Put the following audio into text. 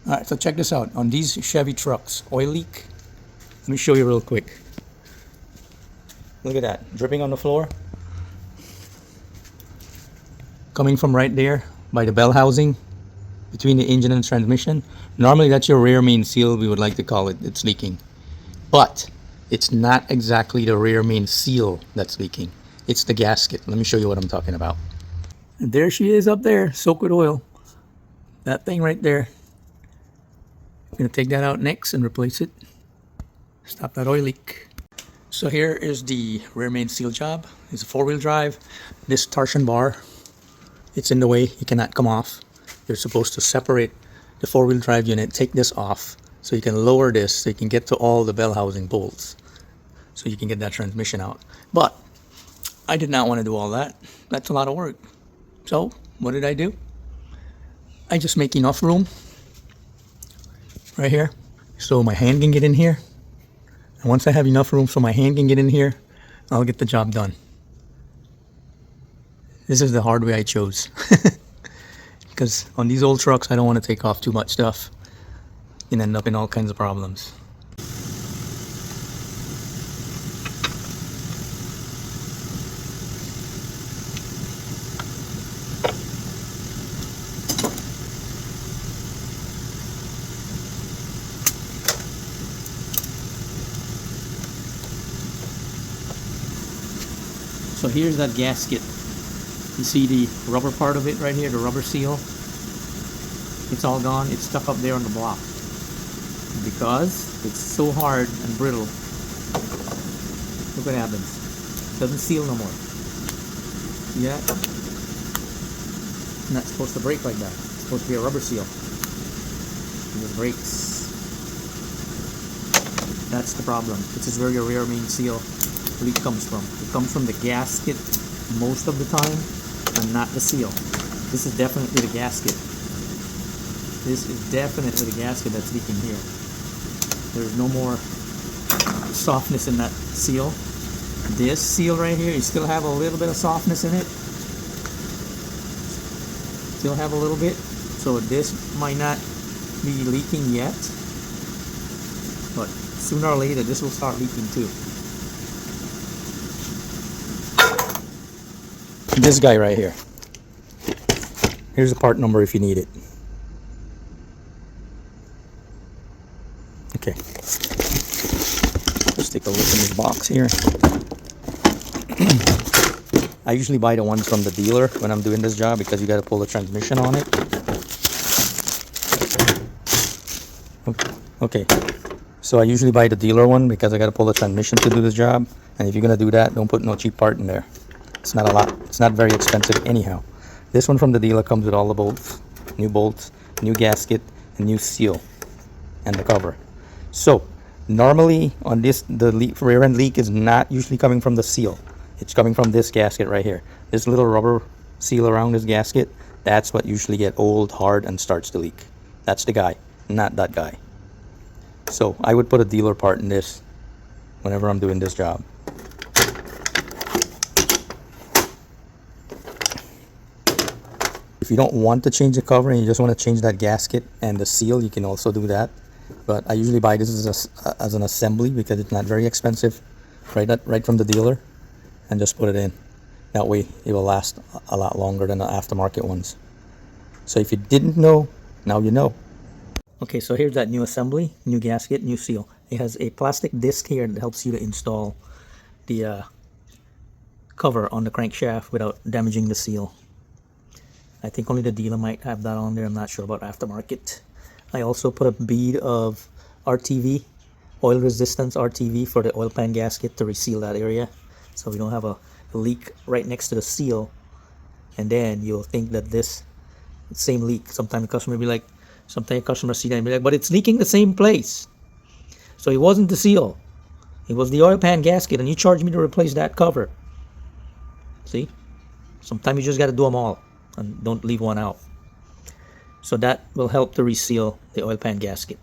All right, so check this out. On these Chevy trucks, oil leak. Let me show you real quick. Look at that, dripping on the floor. Coming from right there by the bell housing between the engine and transmission. Normally that's your rear main seal, we would like to call it. It's leaking. But it's not exactly the rear main seal that's leaking. It's the gasket. Let me show you what I'm talking about. And there she is up there, soaked with oil. That thing right there. I'm gonna take that out next and replace it. Stop that oil leak. So here is the rear main seal job. It's a 4-wheel drive. This torsion bar, it's in the way, it cannot come off. You're supposed to separate the 4-wheel drive unit, take this off, so you can lower this, so you can get to all the bell housing bolts, so you can get that transmission out. But I did not want to do all that. That's a lot of work. So what did I do? I just make enough room right here, so my hand can get in here. And once I have enough room so my hand can get in here, I'll get the job done. This is the hard way I chose. Because on these old trucks, I don't want to take off too much stuff and end up in all kinds of problems. So here's that gasket. You see the rubber part of it right here, the rubber seal? It's all gone. It's stuck up there on the block. Because it's so hard and brittle. Look what happens. It doesn't seal no more. See that? It's not supposed to break like that. It's supposed to be a rubber seal. It just breaks. That's the problem. This is where your rear main seal leak comes from. It comes from the gasket most of the time, and not the seal. This is definitely the gasket. This is definitely the gasket that's leaking here. There's no more softness in that seal. This seal right here, you still have a little bit of softness in it. Still have a little bit. So this might not be leaking yet, but sooner or later this will start leaking too. This guy right here. Here's the part number if you need it. Okay. Let's take a look in this box here. I usually buy the ones from the dealer when I'm doing this job because you got to pull the transmission on it. Okay. So I usually buy the dealer one because I got to pull the transmission to do this job. And if you're going to do that, don't put no cheap part in there. It's not a lot. It's not very expensive anyhow. This one from the dealer comes with all the bolts, new gasket, and new seal, and the cover. So normally on this, the rear end leak is not usually coming from the seal. It's coming from this gasket right here. This little rubber seal around this gasket, that's what usually get old, hard, and starts to leak. That's the guy, not that guy. So I would put a dealer part in this whenever I'm doing this job. If you don't want to change the cover and you just want to change that gasket and the seal, you can also do that. But I usually buy this as an assembly because it's not very expensive, right from the dealer, and just put it in. That way it will last a lot longer than the aftermarket ones. So if you didn't know, now you know. Okay, so here's that new assembly, new gasket, new seal. It has a plastic disc here that helps you to install the cover on the crankshaft without damaging the seal. I think only the dealer might have that on there. I'm not sure about aftermarket. I also put a bead of RTV, oil resistance RTV, for the oil pan gasket to reseal that area, so we don't have a leak right next to the seal. And then you'll think that this same leak. Sometimes the customer will be like, sometimes customers see that and be like, but it's leaking the same place. So it wasn't the seal. It was the oil pan gasket, and you charged me to replace that cover. See? Sometimes you just got to do them all. And don't leave one out. So that will help to reseal the oil pan gasket.